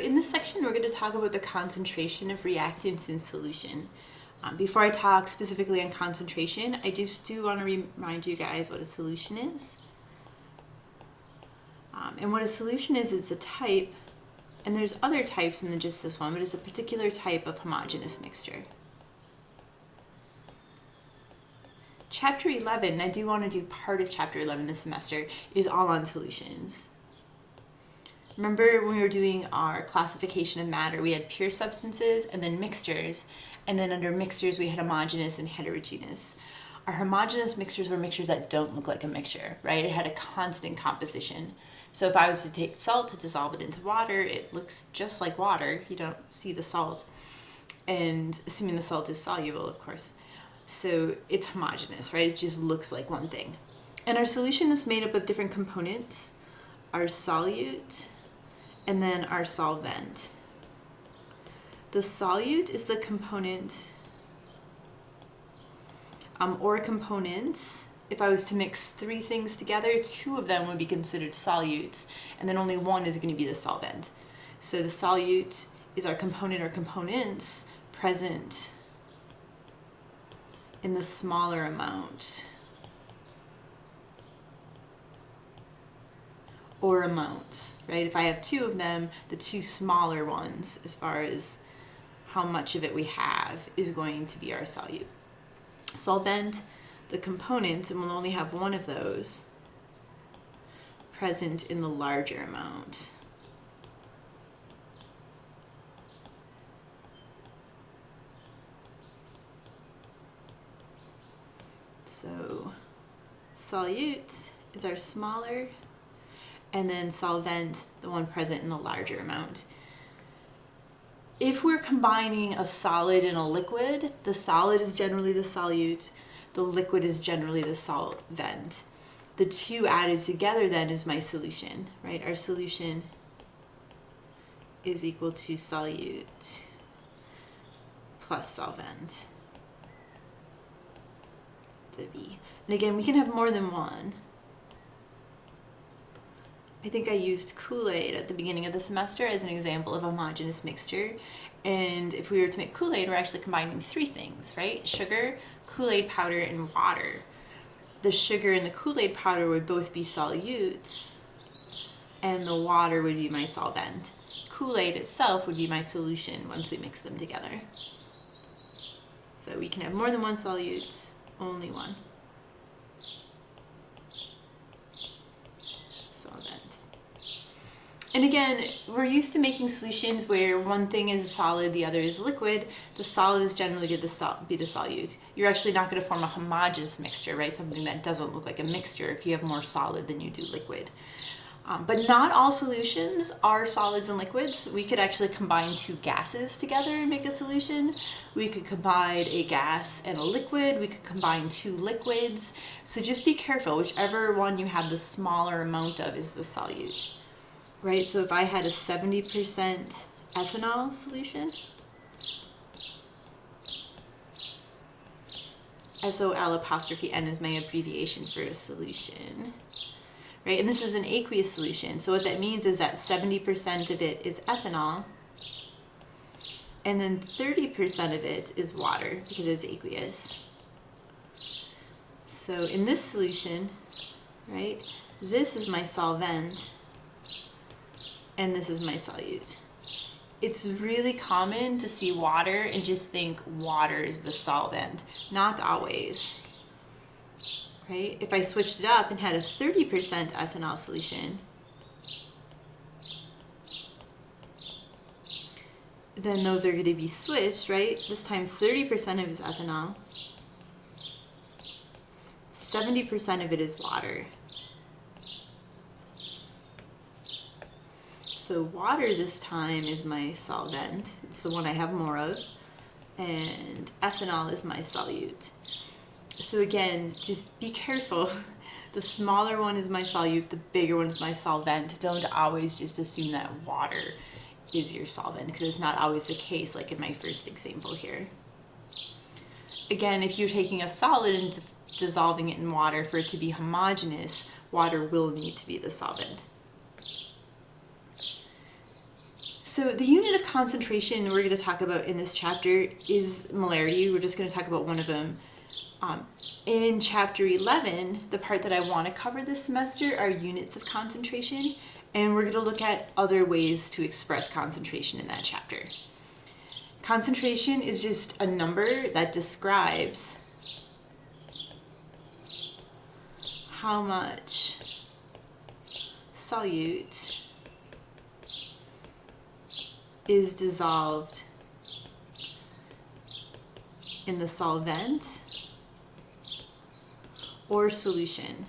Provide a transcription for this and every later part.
in this section, we're going to talk about the concentration of reactants in solution. Before I talk specifically on concentration, I just do want to remind you guys what a solution is. And what a solution is, it's a type, and there's other types than just this one, but it's a particular type of homogeneous mixture. Chapter 11, and I do want to do part of Chapter 11 this semester, is all on solutions. Remember when we were doing our classification of matter, we had pure substances and then mixtures, and then under mixtures we had homogeneous and heterogeneous. Our homogeneous mixtures were mixtures that don't look like a mixture, right? It had a constant composition. So if I was to take salt to dissolve it into water, it looks just like water. You don't see the salt, and assuming the salt is soluble, of course. So it's homogeneous, right? It just looks like one thing. And our solution is made up of different components, our solute, and then our solvent. The solute is the component, or components. If I was to mix three things together, two of them would be considered solutes, and then only one is going to be the solvent. So the solute is our component or components present in the smaller amount or amounts, right? If I have two of them, the two smaller ones, as far as how much of it we have, is going to be our solute. Solvent, the component, and we'll only have one of those present in the larger amount. So solute is our smaller, and then solvent, the one present in the larger amount. If we're combining a solid and a liquid, the solid is generally the solute, the liquid is generally the solvent. The two added together then is my solution, right? Our solution is equal to solute plus solvent. And again, we can have more than one. I think I used Kool-Aid at the beginning of the semester as an example of a homogeneous mixture. And if we were to make Kool-Aid, we're actually combining three things, right? Sugar, Kool-Aid powder, and water. The sugar and the Kool-Aid powder would both be solutes, and the water would be my solvent. Kool-Aid itself would be my solution once we mix them together. So we can have more than one solute, only one solvent. And again, we're used to making solutions where one thing is solid, the other is liquid. The solid is generally going to be the solute. You're actually not going to form a homogeneous mixture, right? Something that doesn't look like a mixture if you have more solid than you do liquid. But not all solutions are solids and liquids. We could actually combine two gases together and make a solution. We could combine a gas and a liquid. We could combine two liquids. So just be careful. Whichever one you have the smaller amount of is the solute, right? So if I had a 70% ethanol solution, SOL'(N) is my abbreviation for a solution. Right, and this is an aqueous solution. So what that means is that 70% of it is ethanol, and then 30% of it is water because it's aqueous. So in this solution, right, this is my solvent, and this is my solute. It's really common to see water and just think water is the solvent. Not always. Right? If I switched it up and had a 30% ethanol solution, then those are going to be switched, right? This time 30% of it is ethanol, 70% of it is water. So water this time is my solvent. It's the one I have more of. And ethanol is my solute. So again, just be careful. The smaller one is my solute, the bigger one is my solvent. Don't always just assume that water is your solvent, because it's not always the case, like in my first example here. Again, if you're taking a solid and dissolving it in water for it to be homogeneous, water will need to be the solvent. So the unit of concentration we're going to talk about in this chapter is molarity. We're just going to talk about one of them. In chapter 11, the part that I want to cover this semester are units of concentration, and we're going to look at other ways to express concentration in that chapter. Concentration is just a number that describes how much solute is dissolved in the solvent or solution.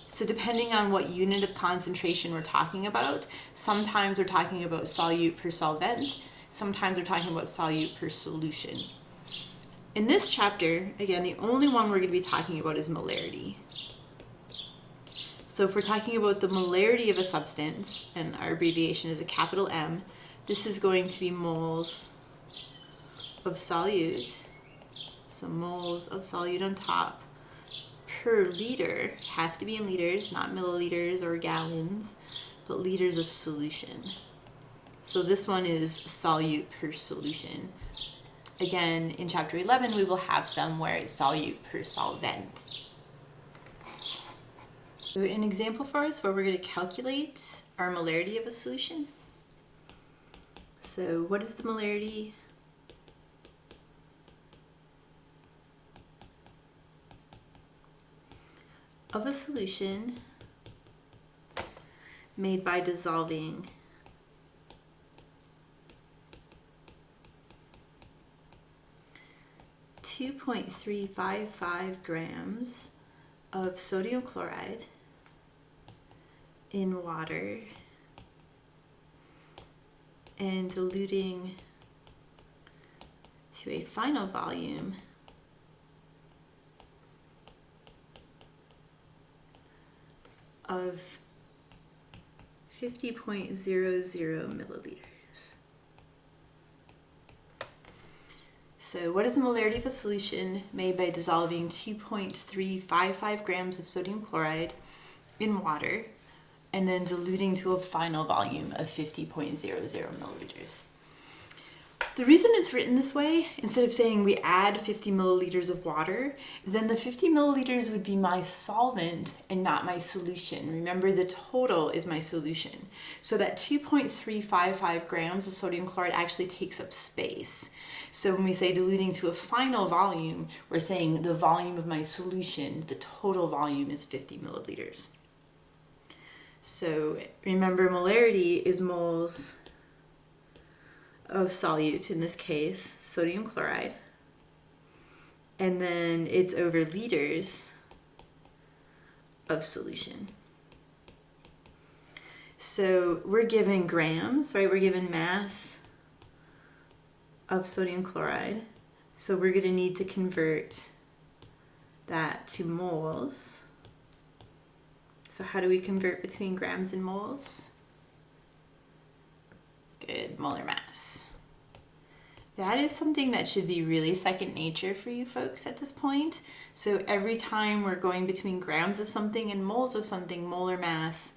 So depending on what unit of concentration we're talking about, sometimes we're talking about solute per solvent, sometimes we're talking about solute per solution. In this chapter, again, the only one we're going to be talking about is molarity. So if we're talking about the molarity of a substance, and our abbreviation is a capital M, this is going to be moles of solute. So moles of solute on top per liter, has to be in liters, not milliliters or gallons, but liters of solution. So this one is solute per solution. Again, in chapter 11, we will have some where it's solute per solvent. So an example for us where we're going to calculate our molarity of a solution. So what is the molarity of a solution made by dissolving 2.355 grams of sodium chloride in water and diluting to a final volume of 50.00 milliliters. So what is the molarity of a solution made by dissolving 2.355 grams of sodium chloride in water and then diluting to a final volume of 50.00 milliliters? The reason it's written this way, instead of saying we add 50 milliliters of water, then the 50 milliliters would be my solvent and not my solution. Remember, the total is my solution. So that 2.355 grams of sodium chloride actually takes up space. So when we say diluting to a final volume, we're saying the volume of my solution, the total volume is 50 milliliters. So remember, molarity is moles of solute, in this case, sodium chloride, and then it's over liters of solution. So we're given grams, right? We're given mass of sodium chloride. So we're going to need to convert that to moles. So how do we convert between grams and moles? Good, molar mass. That is something that should be really second nature for you folks at this point. So every time we're going between grams of something and moles of something, molar mass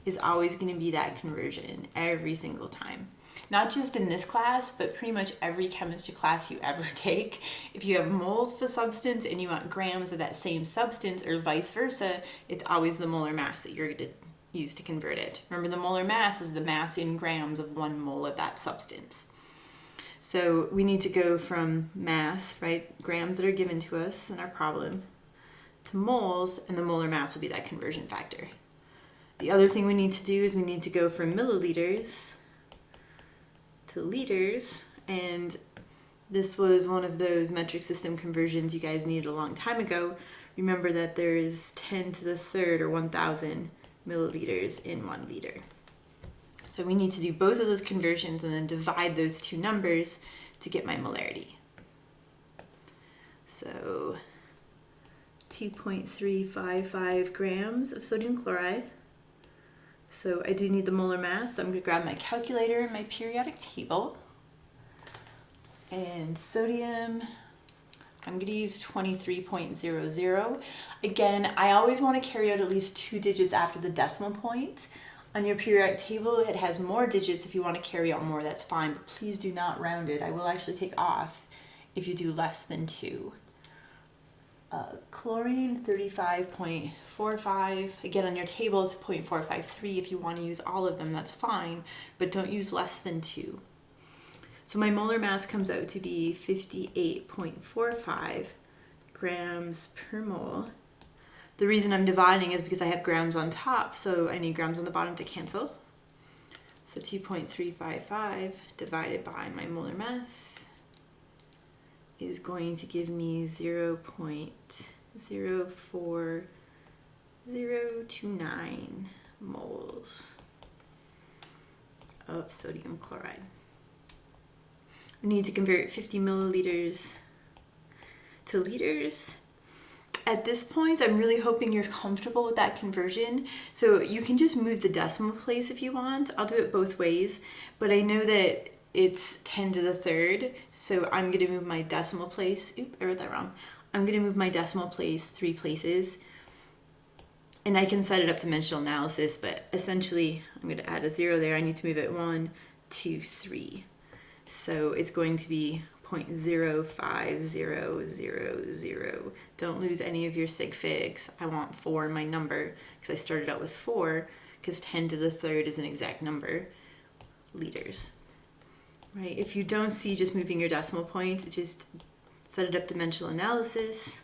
is always going to be that conversion every single time. Not just in this class, but pretty much every chemistry class you ever take. If you have moles of a substance and you want grams of that same substance or vice versa, it's always the molar mass that you're going to use to convert it. Remember, the molar mass is the mass in grams of 1 mole of that substance. So we need to go from mass, right, grams that are given to us in our problem, to moles, and the molar mass will be that conversion factor. The other thing we need to do is we need to go from milliliters to liters, and this was one of those metric system conversions you guys needed a long time ago. Remember that there is 10 to the third or 1,000 milliliters in 1 liter. So we need to do both of those conversions and then divide those two numbers to get my molarity. So 2.355 grams of sodium chloride. So I do need the molar mass, so I'm going to grab my calculator and my periodic table. And sodium, I'm going to use 23.00. Again, I always want to carry out at least 2 digits after the decimal point. On your periodic table, it has more digits. If you want to carry out more, that's fine, but please do not round it. I will actually take off if you do less than 2. Chlorine, 35.45. Again, on your table, it's 0.453. If you want to use all of them, that's fine, but don't use less than 2. So my molar mass comes out to be 58.45 grams per mole. The reason I'm dividing is because I have grams on top, so I need grams on the bottom to cancel. So 2.355 divided by my molar mass is going to give me 0.04029 moles of sodium chloride. We need to convert 50 milliliters to liters. At this point, I'm really hoping you're comfortable with that conversion. So you can just move the decimal place if you want. I'll do it both ways, but I know that it's 10 to the third, so I'm going to move my decimal place. Oop, I wrote that wrong. I'm going to move my decimal place 3 places, and I can set it up dimensional analysis, but essentially I'm going to add a 0 there. I need to move it 1, 2, 3. So it's going to be 0.05000. Don't lose any of your sig figs. I want 4 in my number because I started out with 4, because 10 to the third is an exact number, liters. Right? If you don't see just moving your decimal point, just set it up dimensional analysis.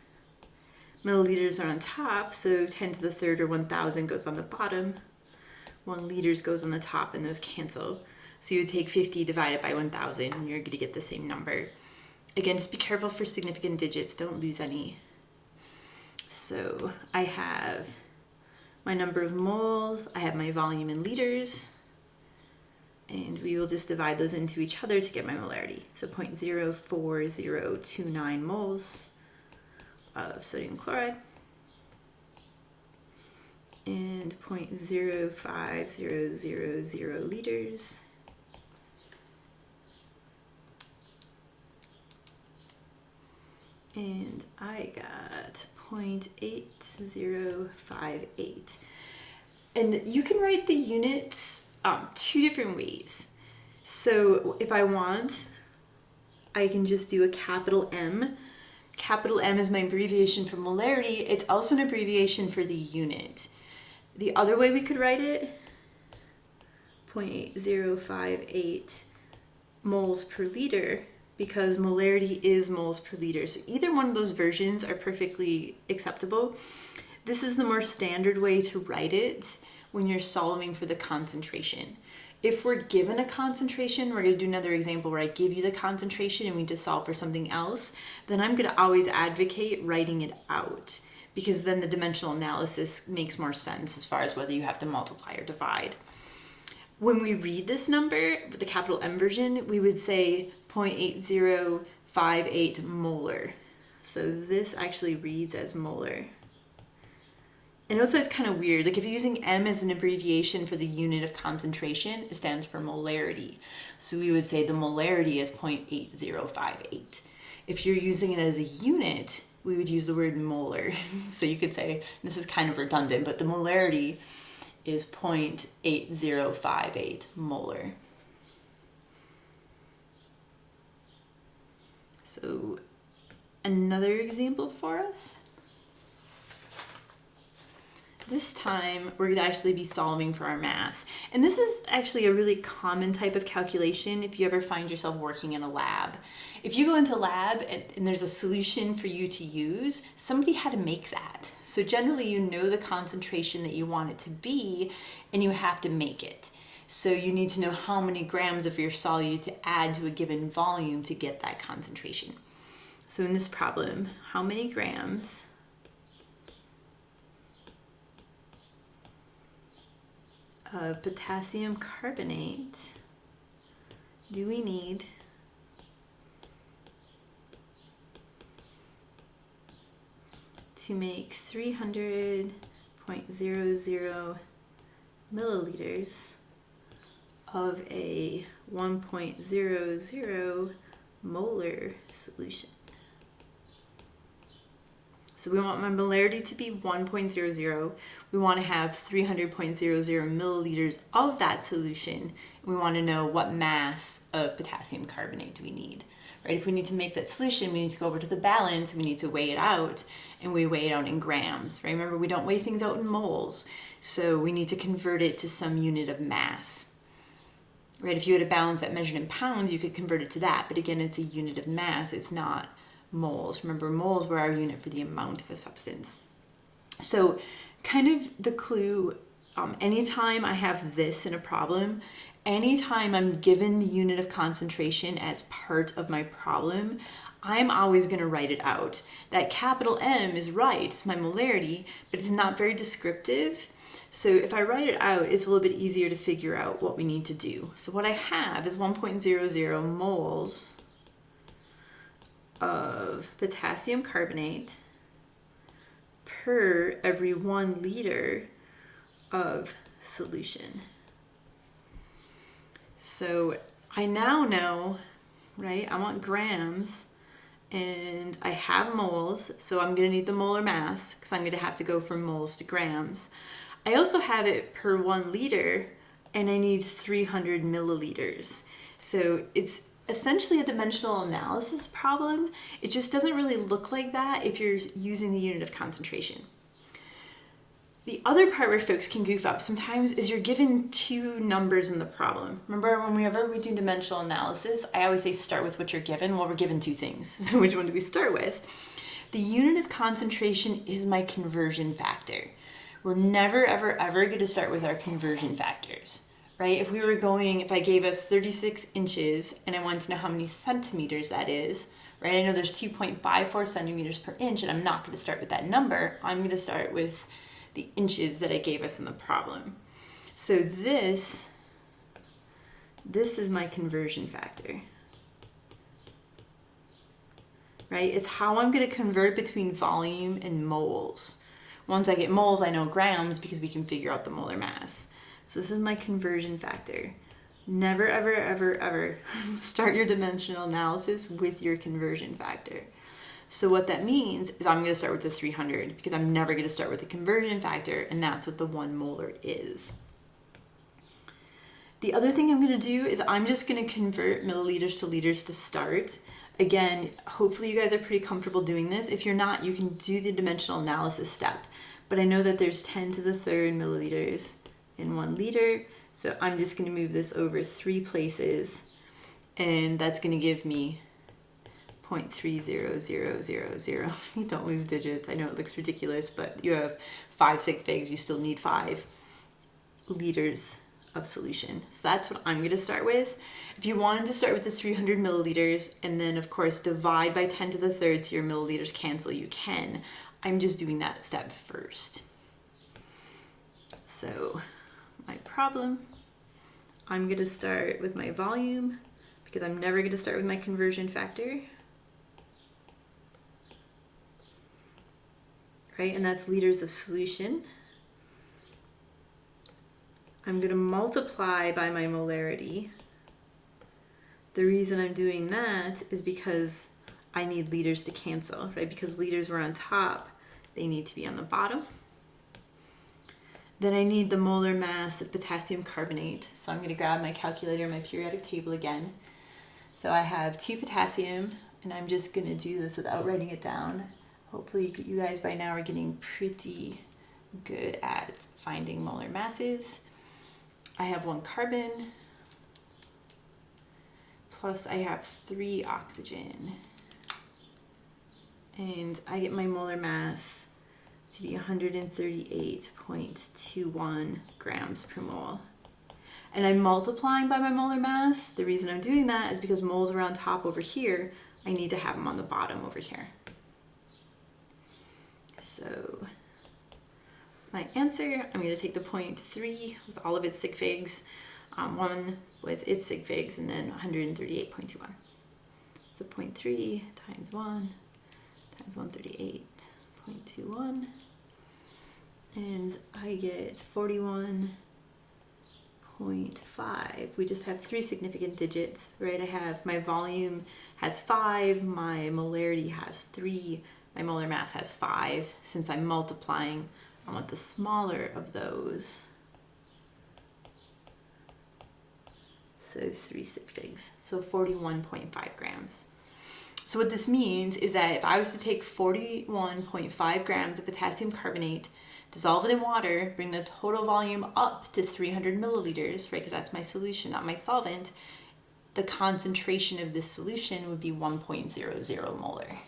Milliliters are on top, so 10 to the third or 1,000 goes on the bottom. 1 liters goes on the top, and those cancel. So you would take 50 divided by 1,000, and you're going to get the same number. Again, just be careful for significant digits. Don't lose any. So I have my number of moles. I have my volume in liters. And we will just divide those into each other to get my molarity. So 0.04029 moles of sodium chloride and 0.05000 liters and I got 0.8058. And you can write the units 2 different ways. So if I want, I can just do a capital M. Capital M is my abbreviation for molarity. It's also an abbreviation for the unit. The other way we could write it, 0.8058 moles per liter, because molarity is moles per liter. So either one of those versions are perfectly acceptable. This is the more standard way to write it when you're solving for the concentration. If we're given a concentration, we're going to do another example where I give you the concentration and we just solve for something else, then I'm going to always advocate writing it out, because then the dimensional analysis makes more sense as far as whether you have to multiply or divide. When we read this number, the capital M version, we would say 0.8058 molar. So this actually reads as molar. And also it's kind of weird, like if you're using M as an abbreviation for the unit of concentration, it stands for molarity. So we would say the molarity is 0.8058. If you're using it as a unit, we would use the word molar. So you could say, this is kind of redundant, but the molarity is 0.8058 molar. So another example for us. This time, we're going to actually be solving for our mass. And this is actually a really common type of calculation if you ever find yourself working in a lab. If you go into a lab and there's a solution for you to use, somebody had to make that. So generally, you know the concentration that you want it to be, and you have to make it. So you need to know how many grams of your solute to add to a given volume to get that concentration. So in this problem, how many grams of potassium carbonate do we need to make 300.00 milliliters of a 1.00 molar solution? So we want my molarity to be 1.00. We want to have 300.00 milliliters of that solution. We want to know what mass of potassium carbonate do we need. Right? If we need to make that solution, we need to go over to the balance, we need to weigh it out, and we weigh it out in grams. Right? Remember, we don't weigh things out in moles, so we need to convert it to some unit of mass. Right? If you had a balance that measured in pounds, you could convert it to that, but again, it's a unit of mass, it's not moles. Remember, moles were our unit for the amount of a substance. So kind of the clue, anytime I have this in a problem, anytime I'm given the unit of concentration as part of my problem, I'm always going to write it out. That capital M is right, it's my molarity, but it's not very descriptive. So if I write it out, it's a little bit easier to figure out what we need to do. So what I have is 1.00 moles of potassium carbonate per every 1 liter of solution. So I now know, right, I want grams and I have moles, so I'm going to need the molar mass because I'm going to have to go from moles to grams. I also have it per 1 liter and I need 300 milliliters. So it's essentially a dimensional analysis problem. It just doesn't really look like that if you're using the unit of concentration. The other part where folks can goof up sometimes is you're given 2 numbers in the problem. Remember, whenever we do dimensional analysis, I always say start with what you're given. Well, we're given 2 things. So which one do we start with? The unit of concentration is my conversion factor. We're never, ever, ever going to start with our conversion factors. Right? If I gave us 36 inches and I wanted to know how many centimeters that is, right? I know there's 2.54 centimeters per inch and I'm not going to start with that number. I'm going to start with the inches that I gave us in the problem. So this is my conversion factor. Right? It's how I'm going to convert between volume and moles. Once I get moles, I know grams because we can figure out the molar mass. So this is my conversion factor. Never, ever, ever, ever start your dimensional analysis with your conversion factor. So what that means is I'm going to start with the 300 because I'm never going to start with the conversion factor, and that's what the 1 molar is. The other thing I'm going to do is I'm just going to convert milliliters to liters to start. Again, hopefully you guys are pretty comfortable doing this. If you're not, you can do the dimensional analysis step. But I know that there's 10 to the 3rd milliliters in 1 liter. So I'm just going to move this over 3 places, and that's going to give me 0.30000. You don't lose digits. I know it looks ridiculous, but you have 5 sig figs. You still need 5 liters of solution. So that's what I'm going to start with. If you wanted to start with the 300 milliliters and then of course divide by 10 to the 3rd so your milliliters cancel, you can. I'm just doing that step first. So my problem, I'm going to start with my volume because I'm never going to start with my conversion factor. Right, and that's liters of solution. I'm going to multiply by my molarity. The reason I'm doing that is because I need liters to cancel, right? Because liters were on top, they need to be on the bottom. Then I need the molar mass of potassium carbonate. So I'm going to grab my calculator, my periodic table again. So I have 2 potassium, and I'm just going to do this without writing it down. Hopefully you guys by now are getting pretty good at finding molar masses. I have 1 carbon, plus I have 3 oxygen. And I get my molar mass to be 138.21 grams per mole. And I'm multiplying by my molar mass. The reason I'm doing that is because moles are on top over here. I need to have them on the bottom over here. So my answer, I'm going to take the 0.3 with all of its sig figs, 1 with its sig figs, and then 138.21. So 0.3 times 1 times 138.21, and I get 41.5. We just have 3 significant digits, right? I have my volume has 5, my molarity has 3, My molar mass has 5. Since I'm multiplying, I want the smaller of those. So 3 sig-figs, so 41.5 grams. So what this means is that if I was to take 41.5 grams of potassium carbonate, dissolve it in water, bring the total volume up to 300 milliliters, right, because that's my solution, not my solvent, the concentration of this solution would be 1.00 molar.